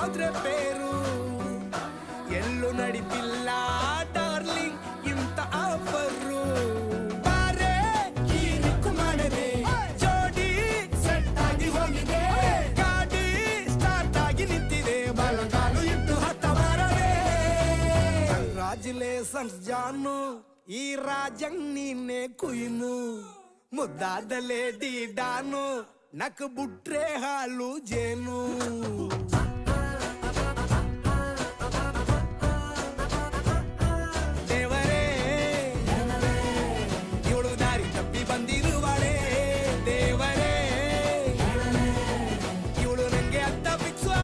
ಹೋದ್ರೆ ಬೇರು ಎಲ್ಲೂ ನಡೀತಿಲ್ಲ ಡಾರ್ಲಿಂಗ್ ಇಂತ ಆಫರು ಬಾರೆ ಕೀರಿಕು ಮಾಡದೆ ಜೋಡಿ ಸೆಟ್ ಆಗಿ ಹೋಗಿದೆ ಗಾಡಿ ಸ್ಟಾರ್ಟ್ ಆಗಿ ನಿಂತಿದೆ ಬಲಗಾಲು ಇಟ್ಟು ಹತ್ತ ಬಾರದೆ ಕಂಗ್ರಾಚುಲೇಷನ್ಸ್ ಜಾನು ಈ ರಾಜಂಗ್ ನೀನೆ ಕುಯ್ನು ಮುದ್ದಾದ ಲೇಡಿ ಡಾನು ನಕ್ ಬುಟ್ರೆ ಹಾಲು ಜೇನು